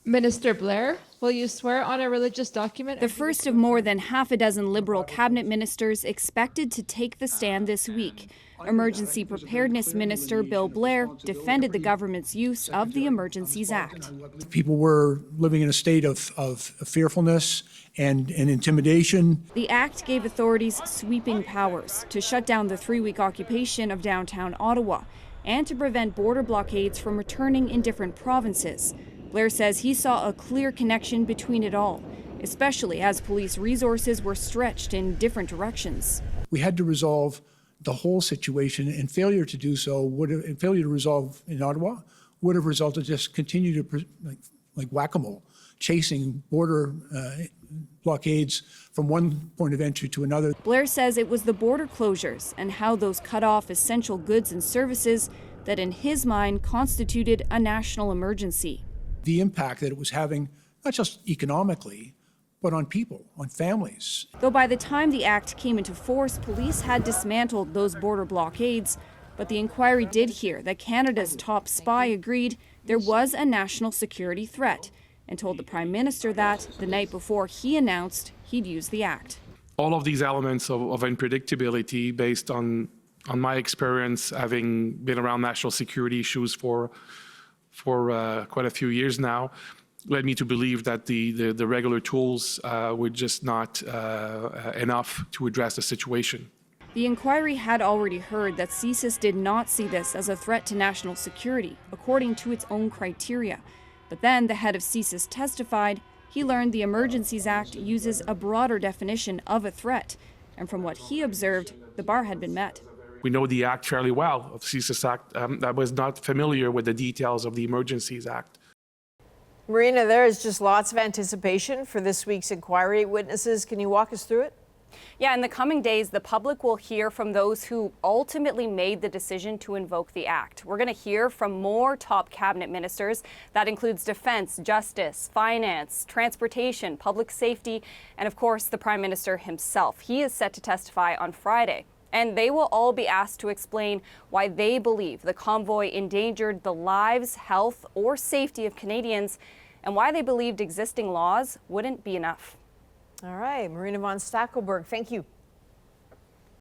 Minister Blair, will you swear on a religious document? The first of more than half a dozen Liberal cabinet ministers expected to take the stand this week. Emergency Preparedness Minister Bill Blair defended the government's use of the Emergencies Act. People were living in a state of fearfulness and intimidation. The act gave authorities sweeping powers to shut down the 3-week occupation of downtown Ottawa and to prevent border blockades from returning in different provinces. Blair says he saw a clear connection between it all, especially as police resources were stretched in different directions. We had to resolve the whole situation, and failure to do so failure to resolve in Ottawa would have resulted just continue to like whack-a-mole, chasing border blockades from one point of entry to another. Blair says it was the border closures and how those cut off essential goods and services that in his mind constituted a national emergency. The impact that it was having, not just economically, but on people, on families. Though by the time the act came into force, police had dismantled those border blockades. But the inquiry did hear that Canada's top spy agreed there was a national security threat and told the Prime Minister that the night before he announced he'd use the act. All of these elements of unpredictability based on my experience having been around national security issues for quite a few years now, led me to believe that the regular tools were just not enough to address the situation. The inquiry had already heard that CSIS did not see this as a threat to national security, according to its own criteria. But then the head of CSIS testified he learned the Emergencies Act uses a broader definition of a threat. And from what he observed, the bar had been met. We know the Act fairly well, of the CSIS Act. That was not familiar with the details of the Emergencies Act. Marina, there is just lots of anticipation for this week's inquiry. Witnesses, can you walk us through it? Yeah, in the coming days, the public will hear from those who ultimately made the decision to invoke the act. We're going to hear from more top cabinet ministers. That includes defense, justice, finance, transportation, public safety, and of course, the Prime Minister himself. He is set to testify on Friday. And they will all be asked to explain why they believe the convoy endangered the lives, health, or safety of Canadians, and why they believed existing laws wouldn't be enough. All right, Marina von Stackelberg, thank you.